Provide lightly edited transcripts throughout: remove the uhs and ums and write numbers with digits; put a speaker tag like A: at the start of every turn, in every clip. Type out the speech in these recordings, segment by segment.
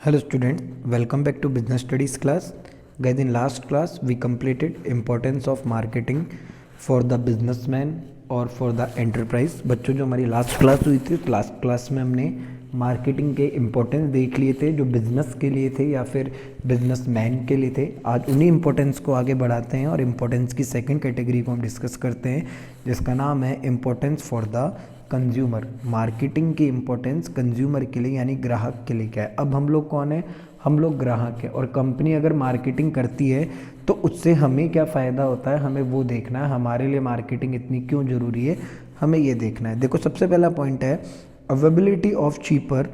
A: Hello students, welcome back to business studies class. Guys, in last class we completed importance of marketing for the businessman और for the enterprise. बच्चों जो हमारी last class हुई थी last class में हमने marketing के importance देख लिए थे जो बिजनेस के लिए थे या फिर बिजनेसमैन के लिए थे। आज उन्हीं इम्पोर्टेंस को आगे बढ़ाते हैं और इम्पोर्टेंस की सेकंड कैटेगरी को हम डिस्कस करते हैं जिसका नाम है importance for the consumer. Marketing की इम्पोर्टेंस कंज्यूमर के लिए यानी ग्राहक के लिए क्या है। अब हम लोग कौन है, हम लोग ग्राहक है और कंपनी अगर मार्केटिंग करती है तो उससे हमें क्या फ़ायदा होता है, हमें वो देखना है। हमारे लिए मार्केटिंग इतनी क्यों ज़रूरी है, हमें ये देखना है। देखो सबसे पहला पॉइंट है availability of cheaper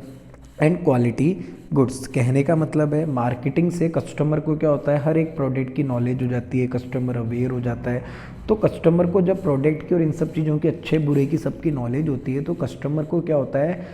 A: and quality goods. कहने का मतलब है मार्केटिंग से कस्टमर को क्या होता है, हर एक प्रोडक्ट की नॉलेज हो जाती है, कस्टमर अवेयर हो जाता है। तो कस्टमर को जब प्रोडक्ट की और इन सब चीज़ों की अच्छे बुरे की सबकी नॉलेज होती है तो कस्टमर को क्या होता है,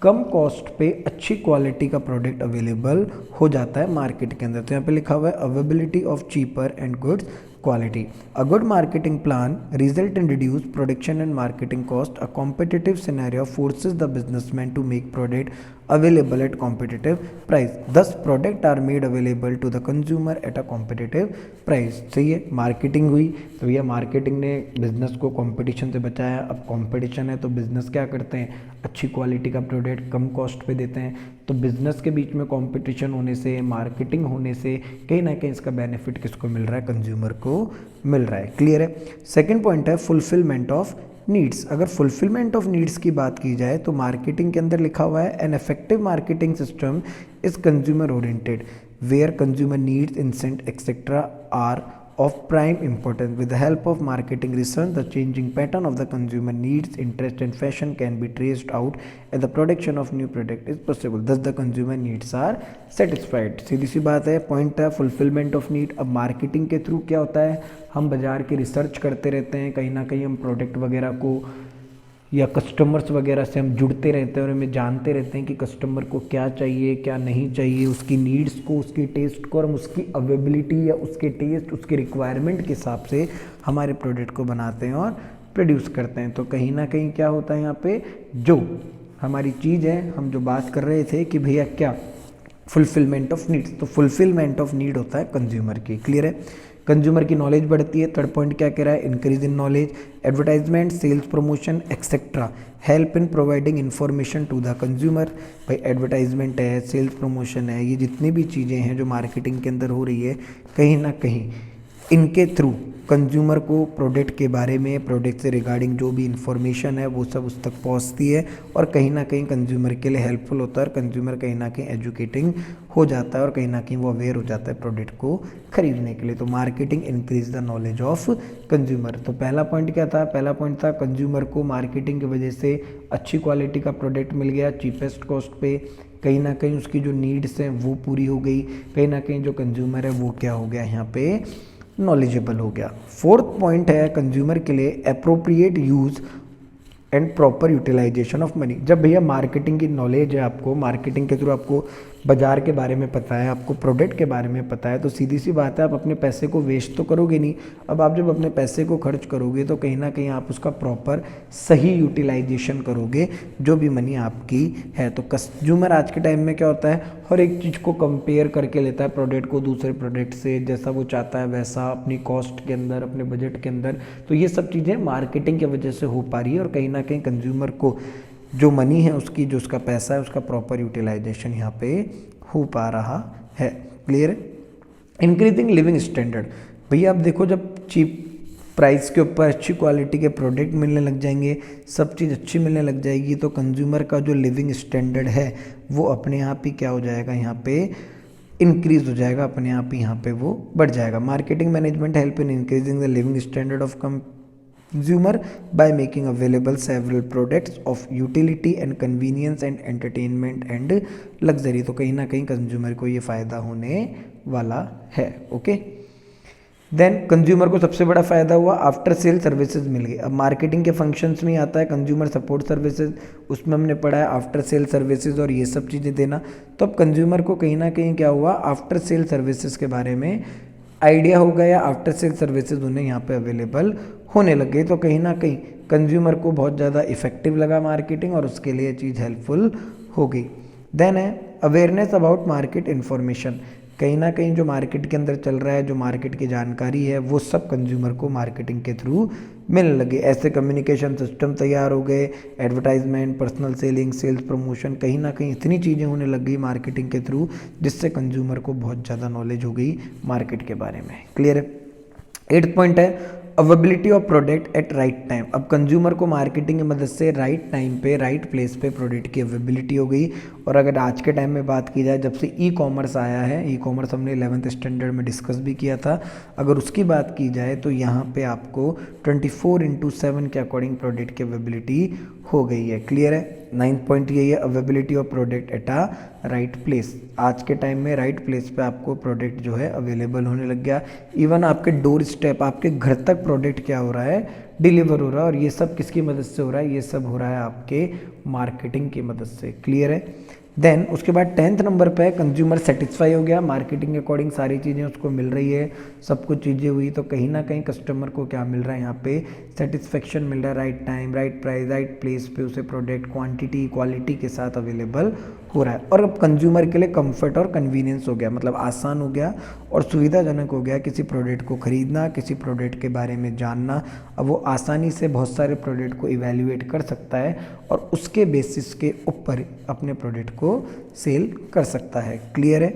A: कम कॉस्ट पे अच्छी क्वालिटी का प्रोडक्ट अवेलेबल हो जाता है मार्केट के अंदर। तो यहाँ पे लिखा हुआ है availability of cheaper and goods quality. A good marketing plan result in reduced production and marketing cost. A competitive scenario forces the businessman to make product available at competitive price. Thus product are made available to the consumer at a competitive price. सही है, marketing हुई तो भैया marketing ने business को competition से बचाया। अब कंपटीशन है तो बिजनेस क्या करते हैं, अच्छी क्वालिटी का प्रोडक्ट कम कॉस्ट पे देते हैं। तो बिजनेस के बीच में कंपटीशन होने से, मार्केटिंग होने से कहीं ना कहीं इसका बेनिफिट किसको मिल रहा है, कंज्यूमर को मिल रहा है। क्लियर है। सेकंड पॉइंट है फुलफिलमेंट ऑफ नीड्स। अगर फुलफिलमेंट ऑफ नीड्स की बात की जाए तो मार्केटिंग के अंदर लिखा हुआ है an effective marketing system is consumer oriented where consumer needs incentive etcetera are of prime importance. With the help of marketing research, the changing pattern of the consumer needs, interest and fashion can be traced out and the production of new product is possible. Thus the consumer needs are satisfied. सीधी सी बात है, point था fulfilment of need. अब marketing के through क्या होता है, हम बाजार की रिसर्च करते रहते हैं, कहीं ना कहीं हम प्रोडक्ट वगैरह को या कस्टमर्स वगैरह से हम जुड़ते रहते हैं और हमें जानते रहते हैं कि कस्टमर को क्या चाहिए क्या नहीं चाहिए, उसकी नीड्स को, उसकी टेस्ट को, और हम उसकी अवेलेबिलिटी या उसके टेस्ट, उसके रिक्वायरमेंट के हिसाब से हमारे प्रोडक्ट को बनाते हैं और प्रोड्यूस करते हैं। तो कहीं ना कहीं क्या होता है यहाँ पे, जो हमारी चीज़ है, हम जो बात कर रहे थे कि भैया क्या फुलफिलमेंट ऑफ नीड्स, तो फुलफिलमेंट ऑफ नीड होता है कंज्यूमर की। क्लियर है। कंज्यूमर की नॉलेज बढ़ती है। थर्ड पॉइंट क्या कह रहा है, increase in knowledge, advertisement, sales promotion etcetera help in providing information to the consumer. भाई एडवर्टाइजमेंट है, सेल्स प्रमोशन है, ये जितनी भी चीज़ें हैं जो मार्केटिंग के अंदर हो रही है, कहीं ना कहीं इनके थ्रू कंज्यूमर को प्रोडक्ट के बारे में, प्रोडक्ट से रिगार्डिंग जो भी इंफॉर्मेशन है वो सब उस तक पहुंचती है और कहीं ना कहीं कंज्यूमर के लिए हेल्पफुल होता है और कंज्यूमर कहीं ना कहीं एजुकेटिंग हो जाता है और कहीं ना कहीं वो अवेयर हो जाता है प्रोडक्ट को खरीदने के लिए। तो marketing increase the knowledge of consumer. तो पहला पॉइंट क्या था, पहला पॉइंट था कंज्यूमर को मार्केटिंग की वजह से अच्छी क्वालिटी का प्रोडक्ट मिल गया चीपेस्ट कॉस्ट पे, कहीं ना कहीं उसकी जो नीड्स हैं वो पूरी हो गई, कहीं ना कहीं जो कंज्यूमर है वो क्या हो गया, यहाँ पे नॉलेजेबल हो गया। फोर्थ पॉइंट है कंज्यूमर के लिए appropriate use and proper utilization of money. जब भैया मार्केटिंग की नॉलेज है, आपको मार्केटिंग के थ्रू आपको बाजार के बारे में पता है, आपको प्रोडक्ट के बारे में पता है, तो सीधी सी बात है आप अपने पैसे को वेस्ट तो करोगे नहीं। अब आप जब अपने पैसे को खर्च करोगे तो कहीं ना कहीं आप उसका प्रॉपर सही यूटिलाइजेशन करोगे जो भी मनी आपकी है। तो कंज्यूमर आज के टाइम में क्या होता है, हर एक चीज़ को कंपेयर करके लेता है प्रोडक्ट को दूसरे प्रोडक्ट से, जैसा वो चाहता है वैसा अपनी कॉस्ट के अंदर, अपने बजट के अंदर। तो ये सब चीज़ें मार्केटिंग की वजह से हो पा रही है और कहीं ना कहीं कंज्यूमर को जो मनी है उसकी, जो उसका पैसा है, उसका प्रॉपर यूटिलाइजेशन यहाँ पे हो पा रहा है। क्लियर है। Increasing living standard. भैया अब देखो जब चीप प्राइस के ऊपर अच्छी क्वालिटी के प्रोडक्ट मिलने लग जाएंगे, सब चीज़ अच्छी मिलने लग जाएगी, तो कंज्यूमर का जो लिविंग स्टैंडर्ड है वो अपने आप ही क्या हो जाएगा, यहाँ पे इंक्रीज हो जाएगा, अपने आप ही यहाँ पे वो बढ़ जाएगा। Marketing management help in increasing the living standard of consumer by making available several products of utility and convenience and entertainment and luxury। तो कहीं ना कहीं कंज्यूमर को ये फ़ायदा होने वाला है। ओके। देन कंज्यूमर को सबसे बड़ा फ़ायदा हुआ आफ्टर सेल सर्विसेज मिल गई। अब मार्केटिंग के फंक्शंस में आता है कंज्यूमर सपोर्ट सर्विसेज, उसमें हमने पढ़ा है आफ्टर सेल सर्विसेज और ये सब चीज़ें देना। तो अब कंज्यूमर को कहीं ना कहीं क्या हुआ, आफ्टर सेल सर्विसेज के बारे में आइडिया हो गया, आफ्टर सेल सर्विसेज उन्हें यहाँ पे अवेलेबल होने लग गई। तो कहीं ना कहीं कंज्यूमर को बहुत ज़्यादा इफेक्टिव लगा मार्केटिंग और उसके लिए चीज़ हेल्पफुल हो गई। देन है अवेयरनेस अबाउट मार्केट इन्फॉर्मेशन, कहीं ना कहीं जो मार्केट के अंदर चल रहा है, जो मार्केट की जानकारी है, वो सब कंज्यूमर को मार्केटिंग के थ्रू मिलने लगे। ऐसे कम्युनिकेशन सिस्टम तैयार हो गए, advertisement, personal selling, sales promotion, कहीं ना कहीं इतनी चीज़ें होने लग गई मार्केटिंग के थ्रू, जिससे कंज्यूमर को बहुत ज़्यादा नॉलेज हो गई मार्केट के बारे में। क्लियर है। 8th पॉइंट है availability of product eight right time. अब कंज्यूमर को मार्केटिंग की मदद से राइट टाइम पे, राइट प्लेस पे प्रोडक्ट की अवेबिलिटी हो गई। और अगर आज के टाइम में बात की जाए, जब से ई कॉमर्स आया है, ई कॉमर्स हमने 11th स्टैंडर्ड में डिस्कस भी किया था, अगर उसकी बात की जाए तो यहाँ पे आपको 24/7 के अकॉर्डिंग प्रोडक्ट की अवेबिलिटी हो गई है। क्लियर है। 9th पॉइंट यही है, availability of product at a right place. आज के टाइम में राइट प्लेस पे आपको प्रोडक्ट जो है अवेलेबल होने लग गया। इवन आपके डोर स्टेप, आपके घर तक प्रोडक्ट क्या हो रहा है, डिलीवर हो रहा है। और ये सब किसकी मदद से हो रहा है, ये सब हो रहा है आपके मार्केटिंग की मदद से। क्लियर है। देन उसके बाद 10th नंबर पे कंज्यूमर सेटिस्फाई हो गया, मार्केटिंग के अकॉर्डिंग सारी चीज़ें उसको मिल रही है, सब कुछ चीज़ें हुई, तो कहीं ना कहीं कस्टमर को क्या मिल रहा है, यहाँ पे सेटिस्फेक्शन मिल रहा है। Right time, right price, right place पे उसे प्रोडक्ट क्वांटिटी क्वालिटी के साथ अवेलेबल हो रहा है। और अब कंज्यूमर के लिए कंफर्ट और कन्वीनियंस हो गया, मतलब आसान हो गया और सुविधाजनक हो गया किसी प्रोडक्ट को खरीदना, किसी प्रोडक्ट के बारे में जानना। अब वो आसानी से बहुत सारे प्रोडक्ट को इवैल्यूएट कर सकता है और उसके बेसिस के ऊपर अपने प्रोडक्ट को सेल कर सकता है। क्लियर है।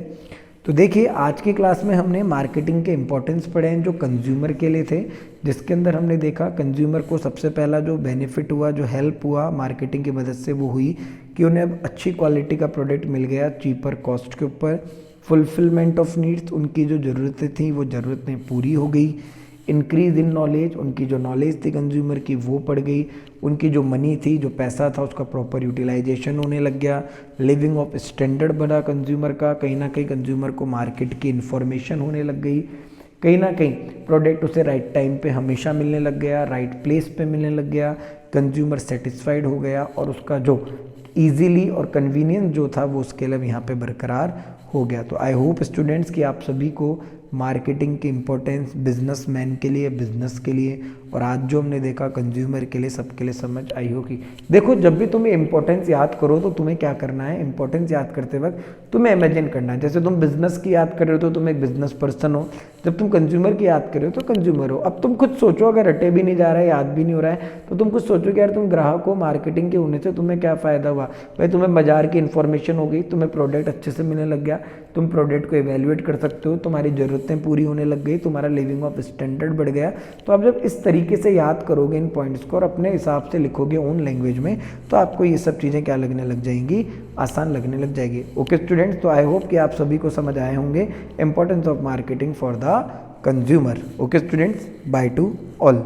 A: तो देखिए आज की क्लास में हमने मार्केटिंग के इंपॉर्टेंस पढ़े हैं जो कंज्यूमर के लिए थे, जिसके अंदर हमने देखा कंज्यूमर को सबसे पहला जो बेनिफिट हुआ, जो हेल्प हुआ मार्केटिंग की मदद से, वो हुई कि उन्हें अब अच्छी क्वालिटी का प्रोडक्ट मिल गया चीपर कॉस्ट के ऊपर। फुलफिलमेंट ऑफ नीड्स, उनकी जो ज़रूरतें थी वो ज़रूरतें पूरी हो गई। इंक्रीज इन नॉलेज, उनकी जो नॉलेज थी कंज्यूमर की वो बढ़ गई। उनकी जो मनी थी, जो पैसा था, उसका प्रॉपर यूटिलाइजेशन होने लग गया। लिविंग ऑफ स्टैंडर्ड बढ़ा कंज्यूमर का, कहीं ना कहीं कंज्यूमर को मार्केट की इन्फॉर्मेशन होने लग गई। कहीं ना कहीं प्रोडक्ट उसे राइट टाइम पे हमेशा मिलने लग गया, राइट प्लेस पे मिलने लग गया। कंज्यूमर सेटिस्फाइड हो गया और उसका जो ईजीली और कन्वीनियंस जो था वो उसके लिए यहाँ पे बरकरार हो गया। तो आई होप स्टूडेंट्स कि आप सभी को मार्केटिंग की इम्पोर्टेंस बिजनेसमैन के लिए, बिजनेस के लिए, और आज जो हमने देखा कंज्यूमर के लिए, सबके लिए समझ आई होगी। देखो जब भी तुम्हें इंपॉर्टेंस याद करो तो तुम्हें क्या करना है, इंपॉर्टेंस याद करते वक्त तुम्हें इमेजिन करना है। जैसे तुम बिजनेस की याद कर रहे हो तो तुम एक बिजनेस पर्सन हो, जब तुम कंज्यूमर की याद कर रहे हो तो कंज्यूमर हो। अब तुम खुद सोचो, अगर रटे भी नहीं जा रहा है, याद भी नहीं हो रहा है, तो तुम खुद सोचो कि यार तुम ग्राहक हो, मार्केटिंग के होने से तुम्हें क्या फ़ायदा हुआ। भाई तुम्हें बाजार की इन्फॉर्मेशन हो गई, तुम्हें प्रोडक्ट अच्छे से मिलने लग गया, तुम प्रोडक्ट को इवेल्युएट कर सकते हो, तुम्हारी ज़रूरतें पूरी होने लग गई, तुम्हारा लिविंग ऑफ स्टैंडर्ड बढ़ गया। तो आप जब इस तरीके से याद करोगे इन पॉइंट्स को और अपने हिसाब से लिखोगे ओन लैंग्वेज में, तो आपको ये सब चीज़ें क्या लगने लग जाएंगी, आसान लगने लग जाएगी। ओके स्टूडेंट्स, तो आई होप कि आप सभी को समझ आए होंगे importance of marketing for the consumer. Okay students, by two all.